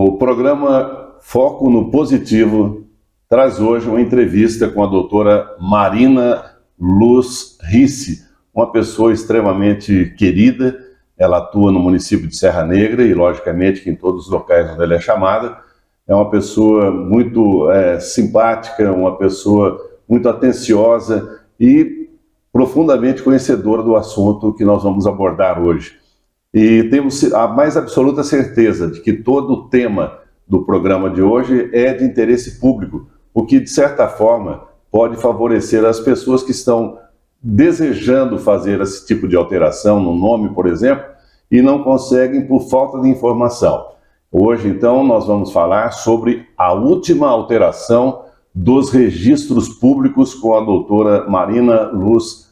O programa Foco no Positivo traz hoje uma entrevista com a doutora Marina Luz Ricci, uma pessoa extremamente querida. Ela atua no município de Serra Negra e, logicamente, que em todos os locais onde ela é chamada. É uma pessoa muito simpática, uma pessoa muito atenciosa e profundamente conhecedora do assunto que nós vamos abordar hoje. E temos a mais absoluta certeza de que todo o tema do programa de hoje é de interesse público, o que, de certa forma, pode favorecer as pessoas que estão desejando fazer esse tipo de alteração no nome, por exemplo, e não conseguem por falta de informação. Hoje, então, nós vamos falar sobre a última alteração dos registros públicos com a doutora Marina Luz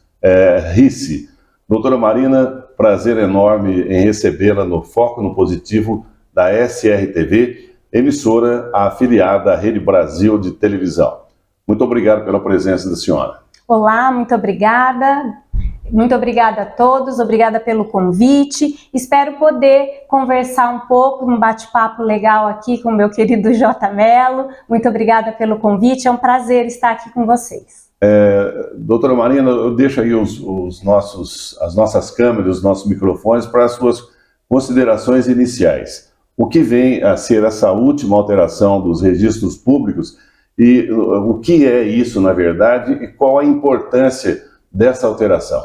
Ricci. Doutora Marina, prazer enorme em recebê-la no Foco no Positivo da SRTV, emissora afiliada à Rede Brasil de televisão. Muito obrigado pela presença da senhora. Olá, muito obrigada. Muito obrigada a todos, obrigada pelo convite. Espero poder conversar um pouco, um bate-papo legal aqui com o meu querido J. Mello. Muito obrigada pelo convite, é um prazer estar aqui com vocês. Doutora Marina, eu deixo aí as nossas câmeras, os nossos microfones para as suas considerações iniciais. O que vem a ser essa última alteração dos registros públicos e o que é isso, na verdade, e qual a importância dessa alteração?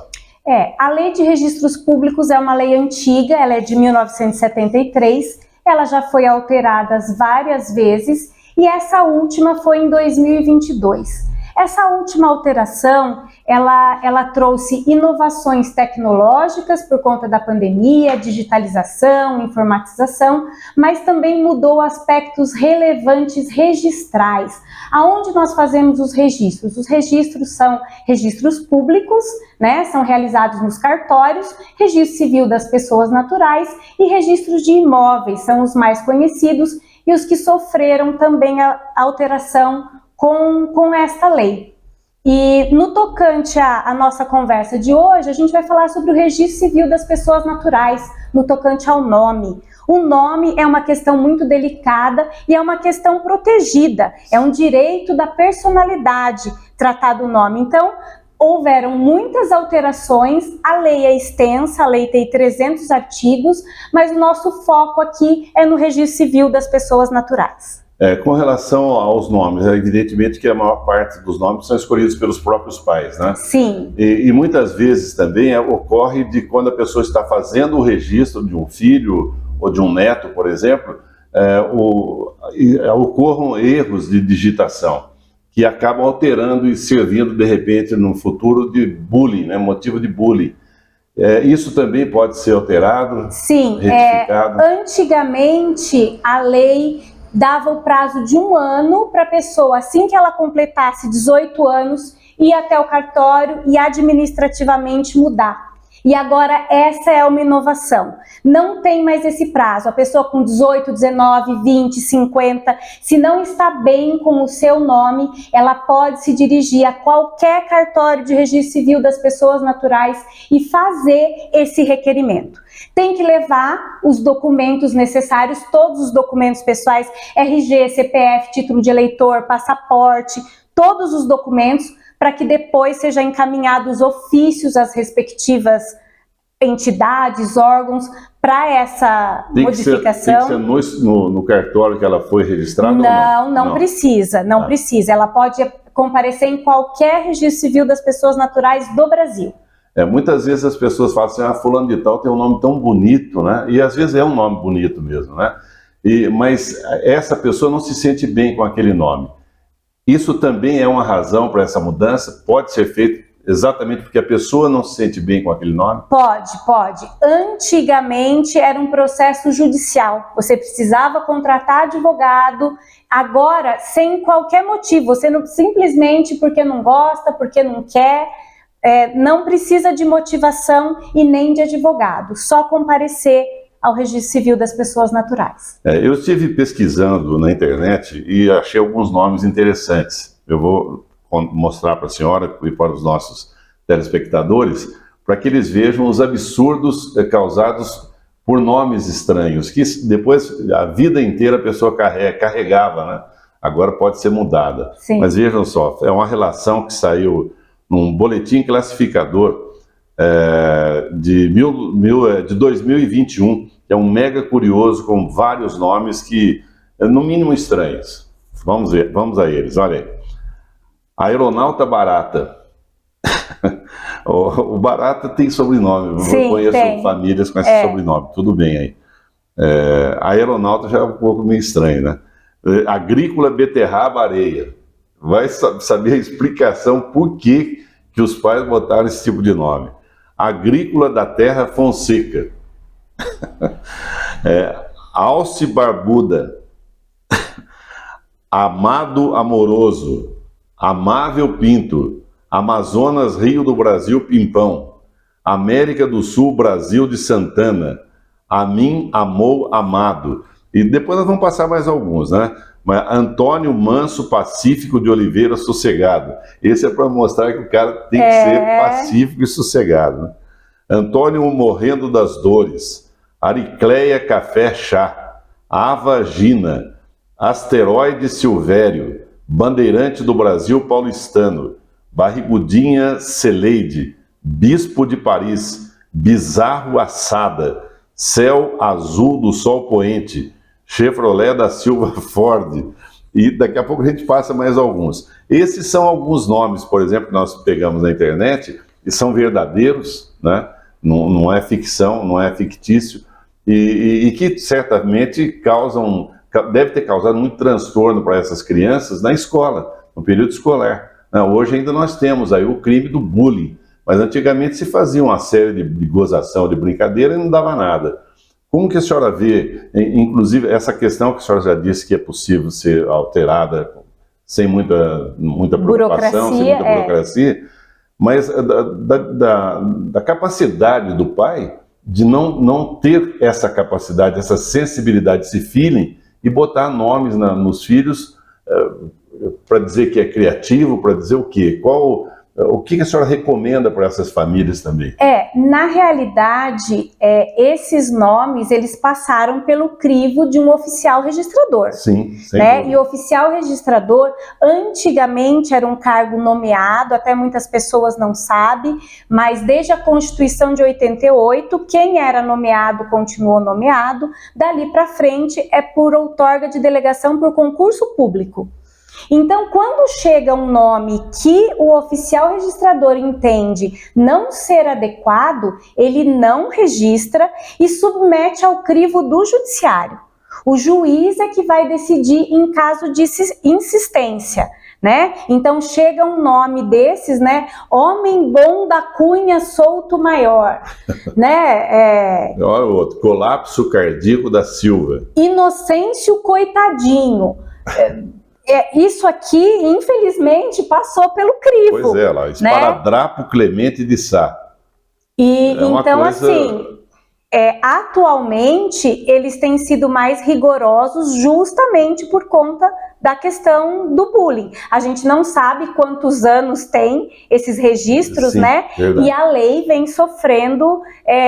A Lei de Registros Públicos é uma lei antiga, ela é de 1973, ela já foi alterada várias vezes e essa última foi em 2022. Essa última alteração, ela trouxe inovações tecnológicas por conta da pandemia, digitalização, informatização, mas também mudou aspectos relevantes registrais. Aonde nós fazemos os registros? Os registros são registros públicos, né? São realizados nos cartórios, registro civil das pessoas naturais e registros de imóveis, são os mais conhecidos e os que sofreram também a alteração com esta lei. E no tocante à nossa conversa de hoje, a gente vai falar sobre o registro civil das pessoas naturais, no tocante ao nome. O nome é uma questão muito delicada e é uma questão protegida, é um direito da personalidade tratar do nome. Então, houveram muitas alterações, a lei é extensa, a lei tem 300 artigos, mas o nosso foco aqui é no registro civil das pessoas naturais. Com relação aos nomes, evidentemente que a maior parte dos nomes são escolhidos pelos próprios pais, né? Sim. E muitas vezes também ocorre de quando a pessoa está fazendo o registro de um filho ou de um neto, por exemplo, ocorram erros de digitação que acabam alterando e servindo, de repente, no futuro de bullying, né? Motivo de bullying. Isso também pode ser alterado? Sim. Retificado? Antigamente, a lei dava o prazo de 1 ano para a pessoa, assim que ela completasse 18 anos, ir até o cartório e administrativamente mudar. E agora essa é uma inovação. Não tem mais esse prazo. A pessoa com 18, 19, 20, 50, se não está bem com o seu nome, ela pode se dirigir a qualquer cartório de registro civil das pessoas naturais e fazer esse requerimento. Tem que levar os documentos necessários, todos os documentos pessoais, RG, CPF, título de eleitor, passaporte, todos os documentos, para que depois seja encaminhados os ofícios às respectivas entidades, órgãos, para essa modificação. Tem que ser no cartório que ela foi registrada? Não precisa, não precisa. Ela pode comparecer em qualquer registro civil das pessoas naturais do Brasil. Muitas vezes as pessoas falam assim, fulano de tal tem um nome tão bonito, né? E às vezes é um nome bonito mesmo, né? Mas essa pessoa não se sente bem com aquele nome. Isso também é uma razão para essa mudança? Pode ser feito exatamente porque a pessoa não se sente bem com aquele nome? Pode. Antigamente era um processo judicial. Você precisava contratar advogado. Agora, sem qualquer motivo, você não, simplesmente porque não gosta, porque não quer, não precisa de motivação e nem de advogado. Só comparecer ao registro civil das pessoas naturais. Eu estive pesquisando na internet e achei alguns nomes interessantes. Eu vou mostrar para a senhora e para os nossos telespectadores, para que eles vejam os absurdos causados por nomes estranhos, que depois, a vida inteira a pessoa carregava, né? Agora pode ser mudada. Sim. Mas vejam só, é uma relação que saiu num boletim classificador de 2021, que é um mega curioso, com vários nomes que, no mínimo, estranhos. Vamos ver, vamos a eles, olha aí. Aeronauta Barata. O Barata tem sobrenome, Sim, eu conheço tem. famílias com esse sobrenome, tudo bem aí. Aeronauta já é um pouco meio estranho, né? Agrícola Beterraba Areia. Vai saber a explicação por que os pais botaram esse tipo de nome. Agrícola da Terra Fonseca. Alce Barbuda. Amado Amoroso. Amável Pinto. Amazonas Rio do Brasil Pimpão. América do Sul Brasil de Santana. Amin Amou Amado. E depois nós vamos passar mais alguns, né? Mas Antônio Manso Pacífico de Oliveira Sossegado. Esse é para mostrar que o cara tem que ser pacífico e sossegado, né? Antônio Morrendo das Dores. Aricleia Café Chá. Ava Gina. Asteroide Silvério. Bandeirante do Brasil Paulistano. Barrigudinha Celeide. Bispo de Paris. Bizarro Assada. Céu Azul do Sol Poente. Chevrolet da Silva Ford, e daqui a pouco a gente passa mais alguns. Esses são alguns nomes, por exemplo, que nós pegamos na internet, e são verdadeiros, né? Não é ficção, não é fictício, e que certamente deve ter causado muito transtorno para essas crianças na escola, no período escolar. Hoje ainda nós temos aí o crime do bullying, mas antigamente se fazia uma série de gozação, de brincadeira, e não dava nada. Como que a senhora vê, inclusive, essa questão que a senhora já disse que é possível ser alterada sem muita preocupação, sem muita burocracia, mas da capacidade do pai de não ter essa capacidade, essa sensibilidade, esse feeling, e botar nomes nos filhos para dizer que é criativo, para dizer o quê? O que a senhora recomenda para essas famílias também? Na realidade, esses nomes, eles passaram pelo crivo de um oficial registrador. Sim, né? E o oficial registrador, antigamente, era um cargo nomeado, até muitas pessoas não sabem, mas desde a Constituição de 88, quem era nomeado continuou nomeado, dali para frente é por outorga de delegação por concurso público. Então, quando chega um nome que o oficial registrador entende não ser adequado, ele não registra e submete ao crivo do judiciário. O juiz é que vai decidir em caso de insistência, né? Então, chega um nome desses, né? Homem bom da Cunha Souto Maior, né? Olha o outro, Colapso Cardíaco da Silva. Inocêncio Coitadinho. Isso aqui, infelizmente, passou pelo crivo. Pois é, lá, Esparadrapo, né? Clemente de Sá. Então, assim, atualmente, eles têm sido mais rigorosos justamente por conta da questão do bullying. A gente não sabe quantos anos tem esses registros, sim, né? Verdade. E a lei vem sofrendo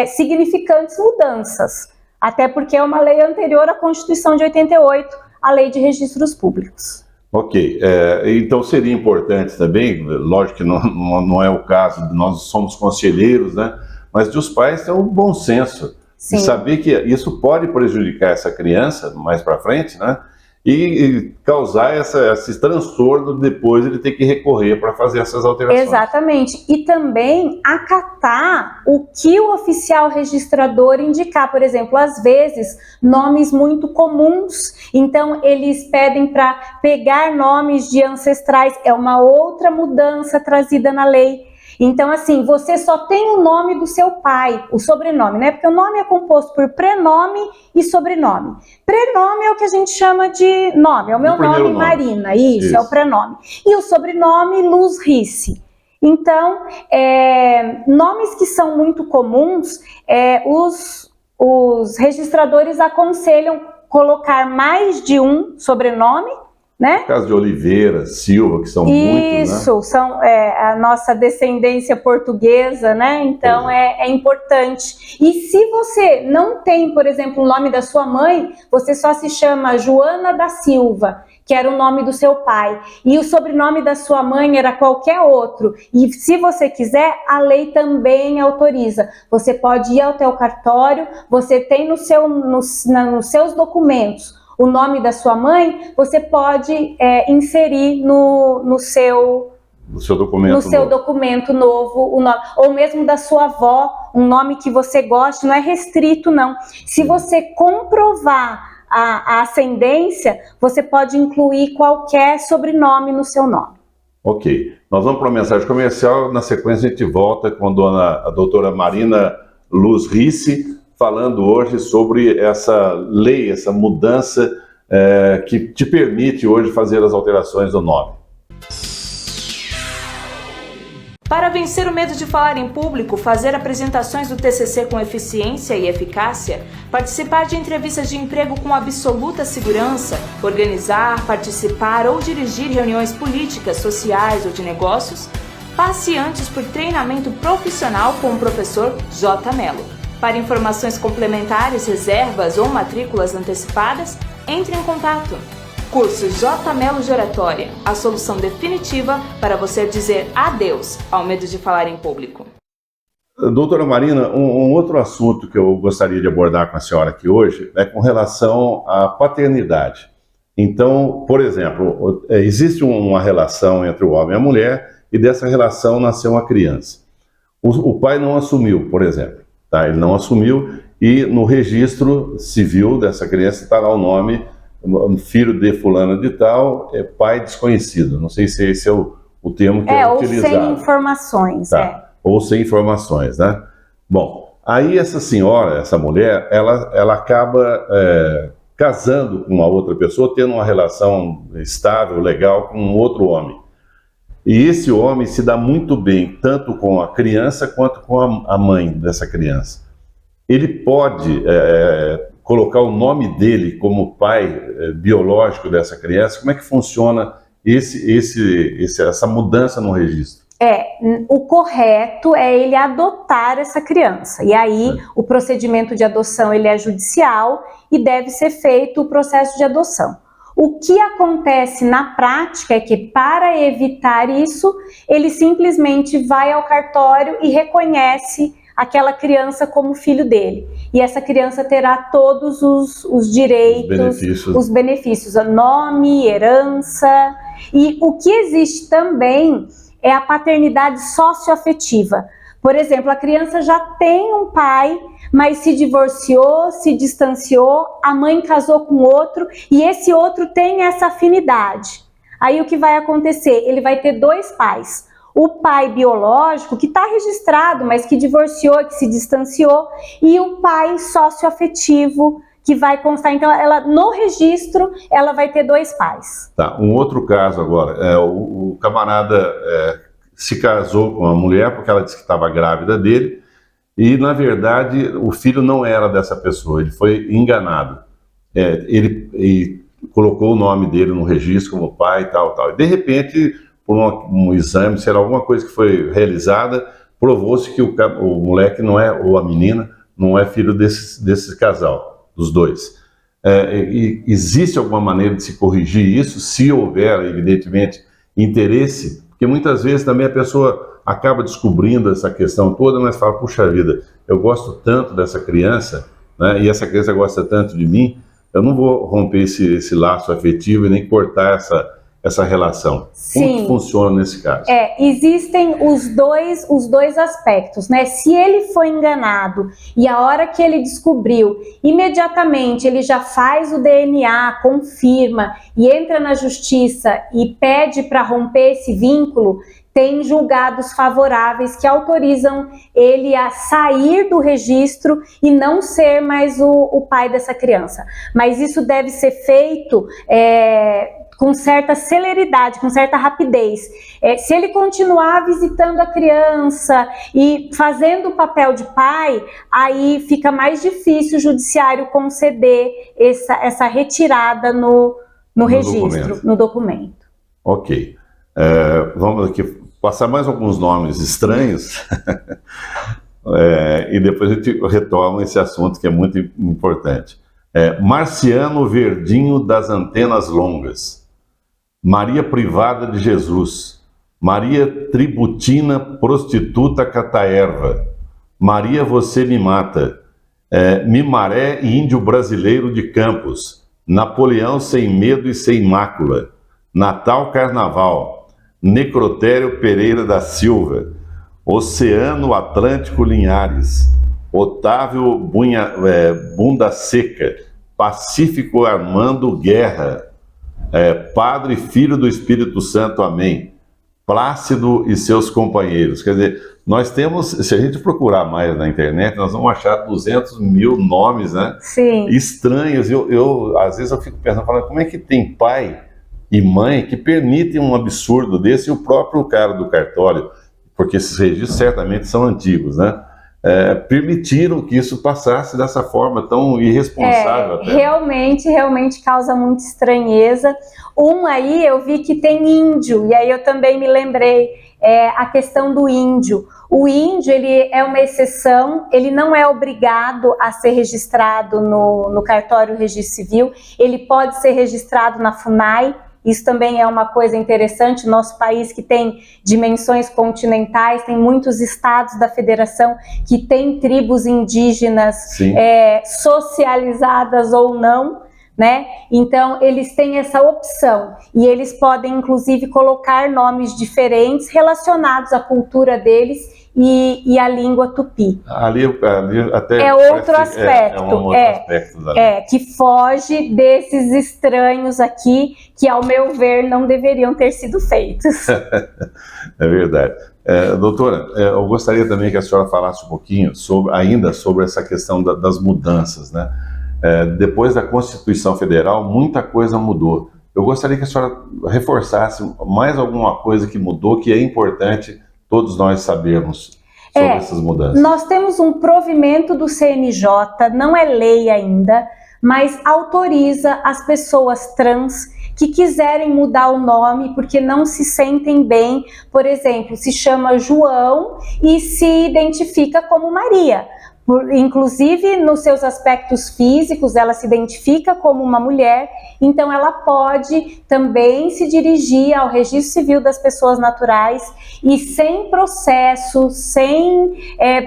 significantes mudanças. Até porque é uma lei anterior à Constituição de 88, a Lei de Registros Públicos. Ok, então seria importante também, lógico que não é o caso, nós somos conselheiros, né? Mas de os pais ter um bom senso, sim, de saber que isso pode prejudicar essa criança mais para frente, né? E causar esse transtorno depois ele ter que recorrer para fazer essas alterações. Exatamente, e também acatar o que o oficial registrador indicar. Por exemplo, às vezes, nomes muito comuns, então eles pedem para pegar nomes de ancestrais, é uma outra mudança trazida na lei. Então, assim, você só tem o nome do seu pai, o sobrenome, né? Porque o nome é composto por prenome e sobrenome. Prenome é o que a gente chama de nome, é o meu nome, Marina, isso, é o prenome. E o sobrenome, Luz Risse. Então, nomes que são muito comuns, os registradores aconselham colocar mais de um sobrenome, né? No caso de Oliveira, Silva, que são muitos, né? Isso, são a nossa descendência portuguesa, né? Então é importante. E se você não tem, por exemplo, o nome da sua mãe, você só se chama Joana da Silva, que era o nome do seu pai, e o sobrenome da sua mãe era qualquer outro, e se você quiser, a lei também autoriza. Você pode ir até o cartório, você tem nos seus documentos o nome da sua mãe, você pode inserir no seu documento novo, o nome, ou mesmo da sua avó, um nome que você goste, não é restrito não. Se você comprovar a ascendência, você pode incluir qualquer sobrenome no seu nome. Ok. Nós vamos para uma mensagem comercial, na sequência a gente volta com a doutora Marina Luz Ricci, falando hoje sobre essa lei, essa mudança que te permite hoje fazer as alterações do nome. Para vencer o medo de falar em público, fazer apresentações do TCC com eficiência e eficácia, participar de entrevistas de emprego com absoluta segurança, organizar, participar ou dirigir reuniões políticas, sociais ou de negócios, passe antes por treinamento profissional com o professor J. Mello. Para informações complementares, reservas ou matrículas antecipadas, entre em contato. Curso J. Mello de Oratória, a solução definitiva para você dizer adeus ao medo de falar em público. Doutora Marina, um outro assunto que eu gostaria de abordar com a senhora aqui hoje é com relação à paternidade. Então, por exemplo, existe uma relação entre o homem e a mulher e dessa relação nasceu uma criança. O pai não assumiu, por exemplo, tá? Ele não assumiu e no registro civil dessa criança está lá o nome, filho de fulano de tal, pai desconhecido. Não sei se esse é o termo que é utilizado. Ou sem informações. Tá. Ou sem informações, né? Bom, aí essa senhora, essa mulher, ela acaba casando com uma outra pessoa, tendo uma relação estável, legal, com um outro homem. E esse homem se dá muito bem, tanto com a criança quanto com a mãe dessa criança. Ele pode colocar o nome dele como pai biológico dessa criança? Como é que funciona essa mudança no registro? O correto é ele adotar essa criança. E aí o procedimento de adoção ele é judicial e deve ser feito o processo de adoção. O que acontece na prática é que, para evitar isso, ele simplesmente vai ao cartório e reconhece aquela criança como filho dele. E essa criança terá todos os direitos, os benefícios, nome, herança. E o que existe também é a paternidade socioafetiva. Por exemplo, a criança já tem um pai, mas se divorciou, se distanciou, a mãe casou com outro e esse outro tem essa afinidade. Aí o que vai acontecer? Ele vai ter dois pais. O pai biológico, que está registrado, mas que divorciou, que se distanciou, e o pai socioafetivo, que vai constar. Então, no registro, ela vai ter dois pais. Tá, um outro caso agora. O camarada se casou com uma mulher porque ela disse que estava grávida dele, e, na verdade, o filho não era dessa pessoa, ele foi enganado. Ele colocou o nome dele no registro como pai e tal. E, de repente, por um exame, será alguma coisa que foi realizada, provou-se que o moleque não é, ou a menina, não é filho desse casal, dos dois. E existe alguma maneira de se corrigir isso, se houver, evidentemente, interesse? Porque muitas vezes também a pessoa acaba descobrindo essa questão toda, mas fala, puxa vida, eu gosto tanto dessa criança, né, e essa criança gosta tanto de mim, eu não vou romper esse laço afetivo e nem cortar essa relação. Sim. Como que funciona nesse caso? Existem os dois aspectos, né? Se ele foi enganado e a hora que ele descobriu, imediatamente ele já faz o DNA, confirma e entra na justiça e pede para romper esse vínculo, tem julgados favoráveis que autorizam ele a sair do registro e não ser mais o pai dessa criança. Mas isso deve ser feito com certa celeridade, com certa rapidez. Se ele continuar visitando a criança e fazendo o papel de pai, aí fica mais difícil o judiciário conceder essa retirada no registro, no documento. Ok. Vamos aqui passar mais alguns nomes estranhos e depois a gente retoma esse assunto que é muito importante. Marciano Verdinho das Antenas Longas, Maria Privada de Jesus, Maria Tributina Prostituta Cataerva, Maria Você Me Mata, Mimaré Índio Brasileiro de Campos, Napoleão Sem Medo e Sem Mácula, Natal Carnaval, Necrotério Pereira da Silva, Oceano Atlântico Linhares, Otávio Bunda Seca, Pacífico Armando Guerra, Padre Filho do Espírito Santo, amém, Plácido e seus companheiros. Quer dizer, nós temos, se a gente procurar mais na internet, nós vamos achar 200 mil nomes, né? Sim. Estranhos. Às vezes eu fico pensando, como é que tem pai e mãe que permitem um absurdo desse, e o próprio cara do cartório, porque esses registros certamente são antigos, né? Permitiram que isso passasse dessa forma tão irresponsável. Até. Realmente causa muita estranheza. Aí eu vi que tem índio, e aí eu também me lembrei, a questão do índio. O índio, ele é uma exceção, ele não é obrigado a ser registrado no cartório registro civil, ele pode ser registrado na FUNAI. Isso também é uma coisa interessante, nosso país que tem dimensões continentais, tem muitos estados da federação que tem tribos indígenas socializadas ou não, né? Então eles têm essa opção e eles podem inclusive colocar nomes diferentes relacionados à cultura deles e a língua tupi. Ali até é outro aspecto, que foge desses estranhos aqui, que ao meu ver não deveriam ter sido feitos. É verdade. Doutora, eu gostaria também que a senhora falasse um pouquinho ainda sobre essa questão das mudanças, né? Depois da Constituição Federal, muita coisa mudou. Eu gostaria que a senhora reforçasse mais alguma coisa que mudou, que é importante todos nós sabemos sobre essas mudanças. Nós temos um provimento do CNJ, não é lei ainda, mas autoriza as pessoas trans que quiserem mudar o nome porque não se sentem bem, por exemplo, se chama João e se identifica como Maria. Inclusive nos seus aspectos físicos ela se identifica como uma mulher, então ela pode também se dirigir ao registro civil das pessoas naturais e sem processo, sem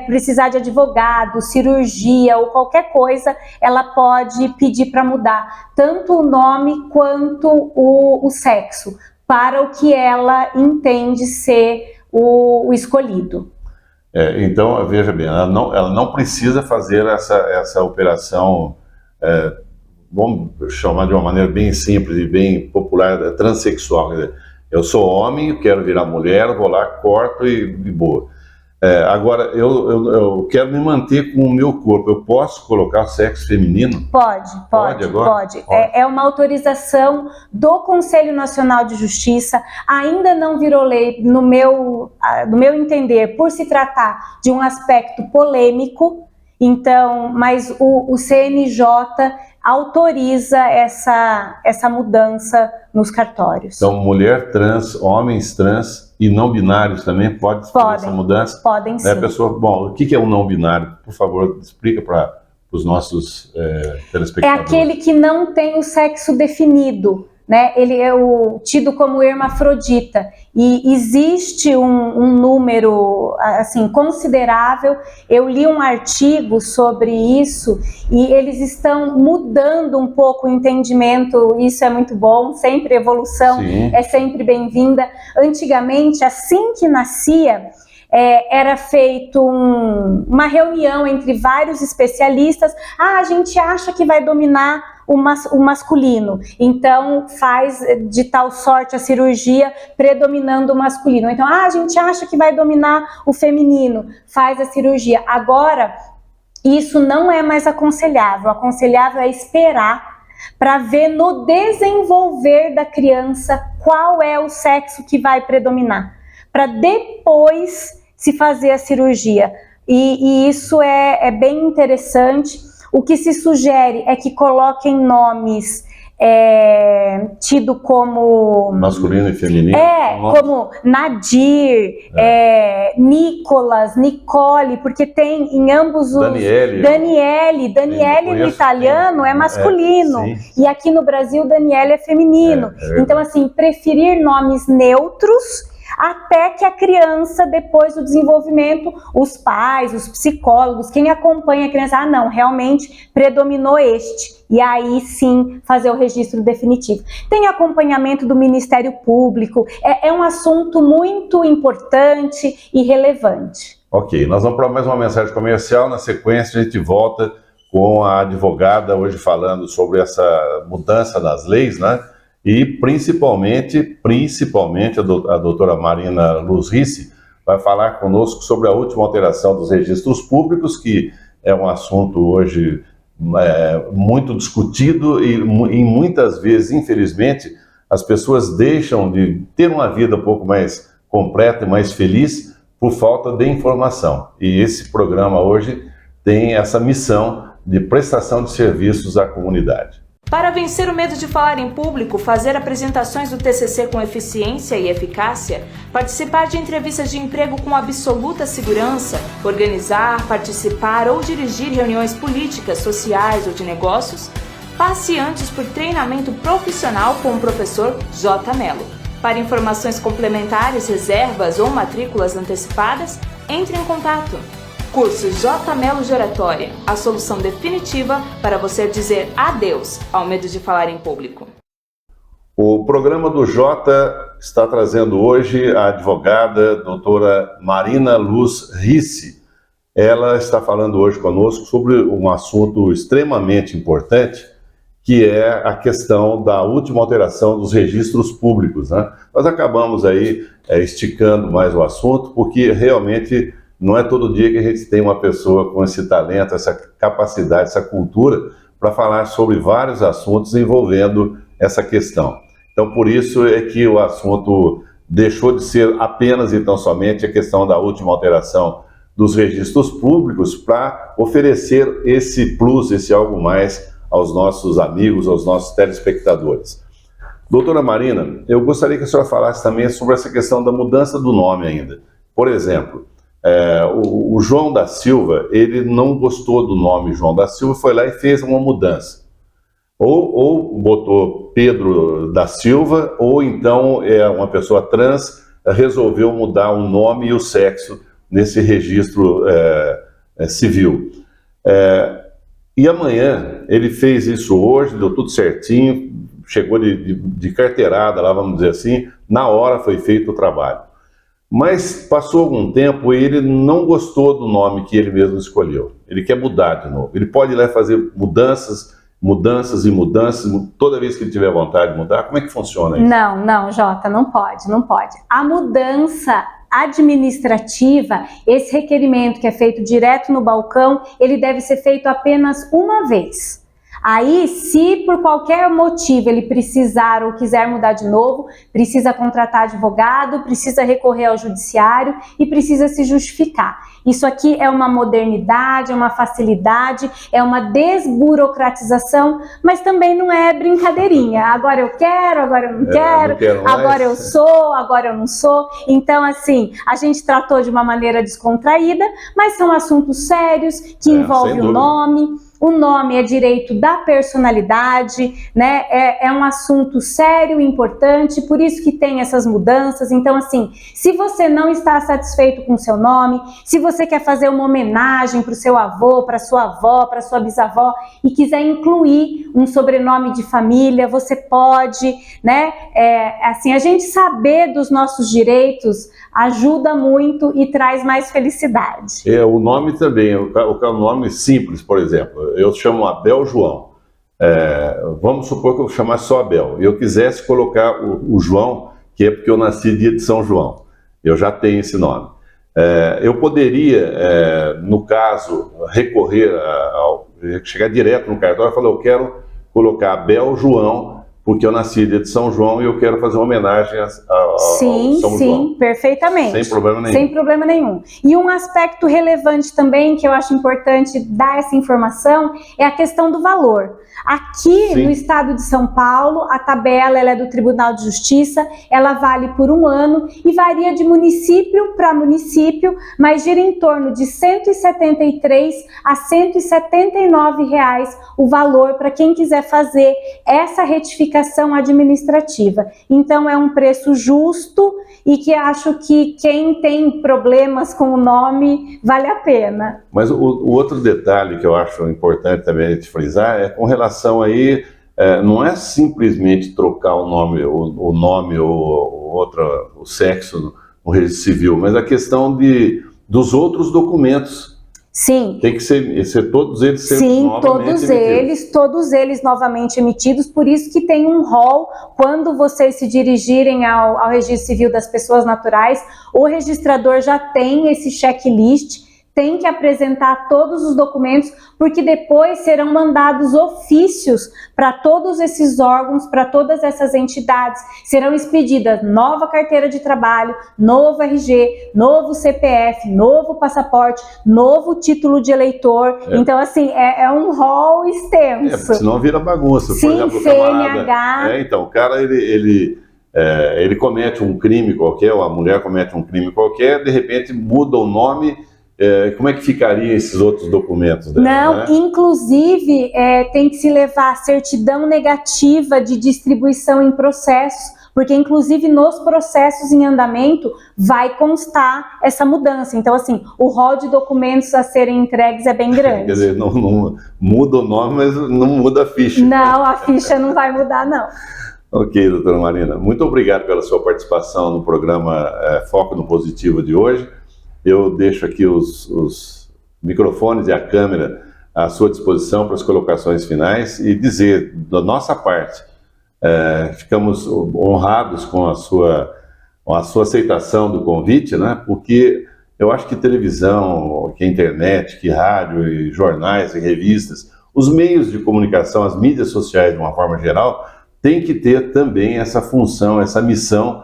precisar de advogado, cirurgia ou qualquer coisa, ela pode pedir para mudar tanto o nome quanto o sexo para o que ela entende ser o escolhido. Então, veja bem, ela não precisa fazer essa operação, vamos chamar de uma maneira bem simples e bem popular, transexual. Quer dizer, eu sou homem, quero virar mulher, vou lá, corto e boa. Agora, eu quero me manter com o meu corpo, eu posso colocar o sexo feminino? Pode. É uma autorização do Conselho Nacional de Justiça, ainda não virou lei, no meu entender, por se tratar de um aspecto polêmico, então, mas o CNJ autoriza essa mudança nos cartórios. Então, mulher trans, homens trans e não binários também podem fazer essa mudança? Podem sim. O que é o não binário? Por favor, explica para os nossos telespectadores. É aquele que não tem o sexo definido, né? Ele é tido como hermafrodita e existe um número assim considerável. Eu li um artigo sobre isso e eles estão mudando um pouco o entendimento. Isso é muito bom, sempre evolução. Sim. É sempre bem-vinda. Antigamente, assim que nascia, era feito uma reunião entre vários especialistas. A gente acha que vai dominar o masculino, então faz de tal sorte a cirurgia predominando o masculino. Então, a gente acha que vai dominar o feminino, faz a cirurgia. Agora, isso não é mais aconselhável. Aconselhável é esperar para ver no desenvolver da criança qual é o sexo que vai predominar, para depois se fazer a cirurgia. E isso é bem interessante. O que se sugere é que coloquem nomes tido como... Masculino e feminino. Como Nadir, Nicolas, Nicole, porque tem em ambos os... Daniele no italiano é masculino, e aqui no Brasil Daniele é feminino. Então, assim, preferir nomes neutros até que a criança, depois do desenvolvimento, os pais, os psicólogos, quem acompanha a criança, não, realmente predominou este. E aí sim fazer o registro definitivo. Tem acompanhamento do Ministério Público, é um assunto muito importante e relevante. Ok, nós vamos para mais uma mensagem comercial, na sequência a gente volta com a advogada hoje falando sobre essa mudança das leis, né? E principalmente a doutora Marina Luz Rissi vai falar conosco sobre a última alteração dos registros públicos, que é um assunto hoje muito discutido e muitas vezes, infelizmente, as pessoas deixam de ter uma vida um pouco mais completa e mais feliz por falta de informação. E esse programa hoje tem essa missão de prestação de serviços à comunidade. Para vencer o medo de falar em público, fazer apresentações do TCC com eficiência e eficácia, participar de entrevistas de emprego com absoluta segurança, organizar, participar ou dirigir reuniões políticas, sociais ou de negócios, passe antes por treinamento profissional com o professor J. Mello. Para informações complementares, reservas ou matrículas antecipadas, entre em contato. Curso J. Mello de Oratória, a solução definitiva para você dizer adeus ao medo de falar em público. O programa do Jota está trazendo hoje a advogada doutora Marina Luz Rissi. Ela está falando hoje conosco sobre um assunto extremamente importante, que é a questão da última alteração dos registros públicos, né? Nós acabamos aí esticando mais o assunto, porque realmente não é todo dia que a gente tem uma pessoa com esse talento, essa capacidade, essa cultura para falar sobre vários assuntos envolvendo essa questão. Então, por isso é que o assunto deixou de ser apenas e tão somente a questão da última alteração dos registros públicos para oferecer esse plus, esse algo mais aos nossos amigos, aos nossos telespectadores. Doutora Marina, eu gostaria que a senhora falasse também sobre essa questão da mudança do nome ainda. Por exemplo, o João da Silva, ele não gostou do nome João da Silva, foi lá e fez uma mudança. Ou botou Pedro da Silva, ou então uma pessoa trans resolveu mudar o nome e o sexo nesse registro civil. E amanhã, ele fez isso hoje, deu tudo certinho, chegou de carteirada lá, vamos dizer assim, na hora foi feito o trabalho. Mas passou algum tempo e ele não gostou do nome que ele mesmo escolheu. Ele quer mudar de novo. Ele pode ir lá fazer mudanças toda vez que ele tiver vontade de mudar. Como é que funciona isso? Não, Jota, não pode. A mudança administrativa, esse requerimento que é feito direto no balcão, ele deve ser feito apenas uma vez. Aí, se por qualquer motivo ele precisar ou quiser mudar de novo, precisa contratar advogado, precisa recorrer ao judiciário e precisa se justificar. Isso aqui é uma modernidade, é uma facilidade, é uma desburocratização, mas também não é brincadeirinha. Agora eu quero, agora eu não quero, agora eu sou, agora eu não sou. Então, assim, a gente tratou de uma maneira descontraída, mas são assuntos sérios que envolvem o nome. O nome é direito da personalidade, né? É um assunto sério e importante, por isso que tem essas mudanças. Então, assim, se você não está satisfeito com o seu nome, se você quer fazer uma homenagem para o seu avô, para sua avó, para sua bisavó e quiser incluir um sobrenome de família, você pode, né? Assim, a gente saber dos nossos direitos ajuda muito e traz mais felicidade. O nome também, o nome simples, por exemplo. Eu chamo Abel João. Vamos supor que eu chamasse só Abel. E eu quisesse colocar o João, que é porque eu nasci dia de São João. Eu já tenho esse nome. Eu poderia, no caso, recorrer chegar direto no cartório e falar, eu quero colocar Abel João porque eu nasci dia de São João e eu quero fazer uma homenagem ao São João. Sim, perfeitamente. Sem problema nenhum. Sem problema nenhum. E um aspecto relevante também, que eu acho importante dar essa informação, é a questão do valor. Aqui no estado de São Paulo, a tabela ela é do Tribunal de Justiça, ela vale por 1 ano e varia de município para município, mas gira em torno de R$ 173 a R$ 179 o valor para quem quiser fazer essa retificação administrativa. Então é um preço justo e que acho que quem tem problemas com o nome vale a pena. Mas o outro detalhe que eu acho importante também de frisar é com relação aí, não é simplesmente trocar o nome ou o sexo no registro civil, mas a questão dos outros documentos. Sim. Tem que ser todos eles Sim, todos eles novamente emitidos, por isso que tem um rol, quando vocês se dirigirem ao registro civil das pessoas naturais, o registrador já tem esse checklist, tem que apresentar todos os documentos, porque depois serão mandados ofícios para todos esses órgãos, para todas essas entidades, serão expedidas nova carteira de trabalho, novo RG, novo CPF, novo passaporte, novo título de eleitor. Então, assim, é um rol extenso. Porque senão vira bagunça. Sim, por exemplo, CNH. Então, o cara, ele comete um crime qualquer, ou a mulher comete um crime qualquer, de repente muda o nome. Como é que ficaria esses outros documentos dela? Não, né? Inclusive tem que se levar certidão negativa de distribuição em processos, porque inclusive nos processos em andamento vai constar essa mudança. Então, assim, o rol de documentos a serem entregues é bem grande. Quer dizer, não muda o nome, mas não muda a ficha. Não, a ficha não vai mudar, não. Ok, doutora Marina, muito obrigado pela sua participação no programa Foco no Positivo de hoje. Eu deixo aqui os microfones e a câmera à sua disposição para as colocações finais e dizer, da nossa parte, ficamos honrados com a sua aceitação do convite, né? Porque eu acho que televisão, que internet, que rádio, e jornais e revistas, os meios de comunicação, as mídias sociais de uma forma geral, tem que ter também essa função, essa missão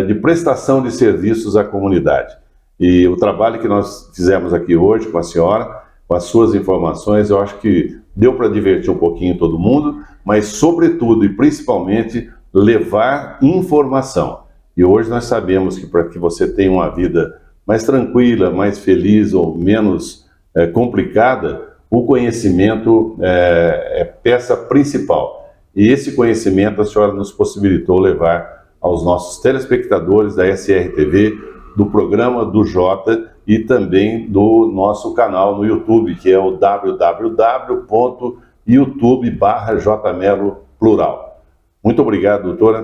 de prestação de serviços à comunidade. E o trabalho que nós fizemos aqui hoje com a senhora, com as suas informações, eu acho que deu para divertir um pouquinho todo mundo, mas sobretudo e principalmente levar informação. E hoje nós sabemos que para que você tenha uma vida mais tranquila, mais feliz ou menos complicada, o conhecimento é peça principal. E esse conhecimento a senhora nos possibilitou levar aos nossos telespectadores da SRTV, do programa do Jota e também do nosso canal no YouTube, que é o www.youtube.com/jmelo plural. Muito obrigado, doutora.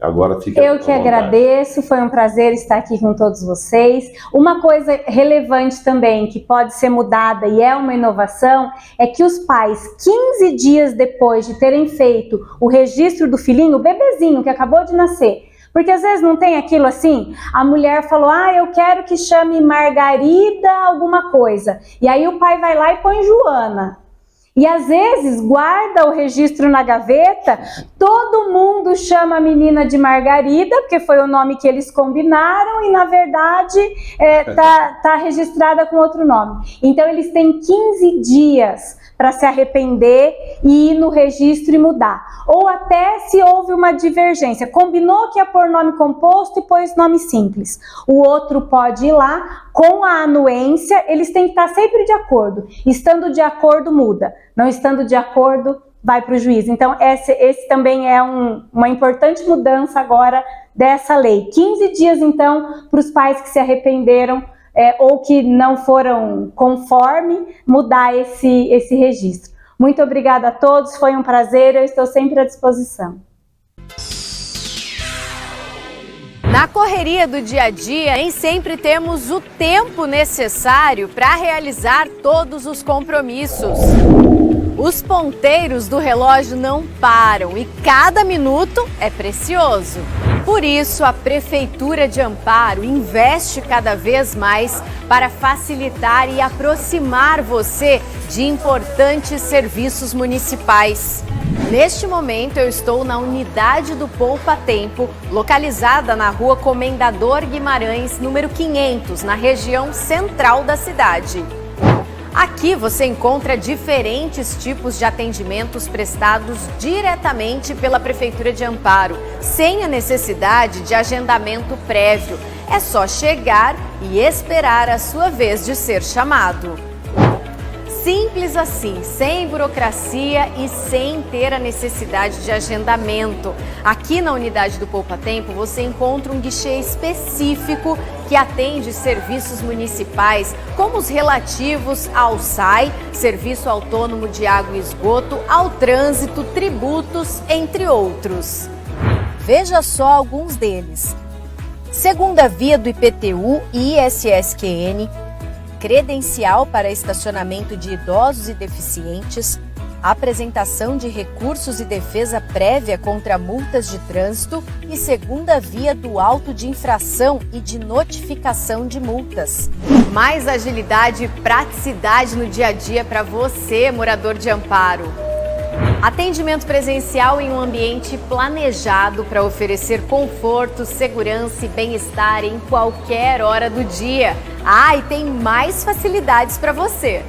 Agora fica Eu que agradeço, foi um prazer estar aqui com todos vocês. Uma coisa relevante também, que pode ser mudada e é uma inovação, é que os pais, 15 dias depois de terem feito o registro do filhinho, o bebezinho que acabou de nascer, porque às vezes não tem aquilo assim, a mulher falou, eu quero que chame Margarida alguma coisa. E aí o pai vai lá e põe Joana. E às vezes guarda o registro na gaveta, todo mundo chama a menina de Margarida, porque foi o nome que eles combinaram e na verdade tá registrada com outro nome. Então eles têm 15 dias para se arrepender e ir no registro e mudar. Ou até se houve uma divergência, combinou que ia pôr nome composto e pôs nome simples. O outro pode ir lá, com a anuência, eles têm que estar sempre de acordo. Estando de acordo, muda. Não estando de acordo, vai para o juiz. Então, esse também é uma importante mudança agora dessa lei. 15 dias, então, para os pais que se arrependeram ou que não foram conforme, mudar esse registro. Muito obrigada a todos, foi um prazer, eu estou sempre à disposição. Na correria do dia a dia, nem sempre temos o tempo necessário para realizar todos os compromissos. Os ponteiros do relógio não param e cada minuto é precioso. Por isso, a Prefeitura de Amparo investe cada vez mais para facilitar e aproximar você de importantes serviços municipais. Neste momento, eu estou na unidade do Poupa Tempo, localizada na rua Comendador Guimarães, número 500, na região central da cidade. Aqui você encontra diferentes tipos de atendimentos prestados diretamente pela Prefeitura de Amparo, sem a necessidade de agendamento prévio. É só chegar e esperar a sua vez de ser chamado. Simples assim, sem burocracia e sem ter a necessidade de agendamento. Aqui na unidade do Poupa Tempo você encontra um guichê específico que atende serviços municipais, como os relativos ao SAI, Serviço Autônomo de Água e Esgoto, ao trânsito, tributos, entre outros. Veja só alguns deles: segunda via do IPTU e ISSQN, credencial para estacionamento de idosos e deficientes, apresentação de recursos e defesa prévia contra multas de trânsito e segunda via do auto de infração e de notificação de multas. Mais agilidade e praticidade no dia a dia para você, morador de Amparo. Atendimento presencial em um ambiente planejado para oferecer conforto, segurança e bem-estar em qualquer hora do dia. E tem mais facilidades para você.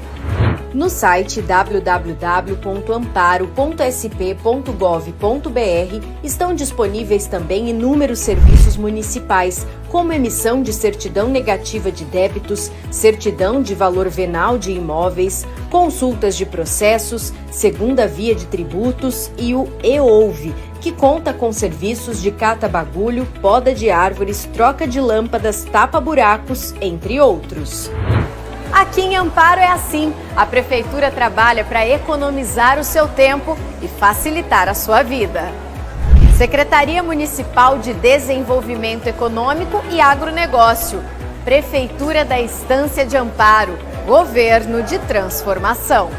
No site www.amparo.sp.gov.br estão disponíveis também inúmeros serviços municipais, como emissão de certidão negativa de débitos, certidão de valor venal de imóveis, consultas de processos, segunda via de tributos e o e-Ouve, que conta com serviços de cata-bagulho, poda de árvores, troca de lâmpadas, tapa-buracos, entre outros. Aqui em Amparo é assim. A Prefeitura trabalha para economizar o seu tempo e facilitar a sua vida. Secretaria Municipal de Desenvolvimento Econômico e Agronegócio. Prefeitura da Estância de Amparo. Governo de transformação.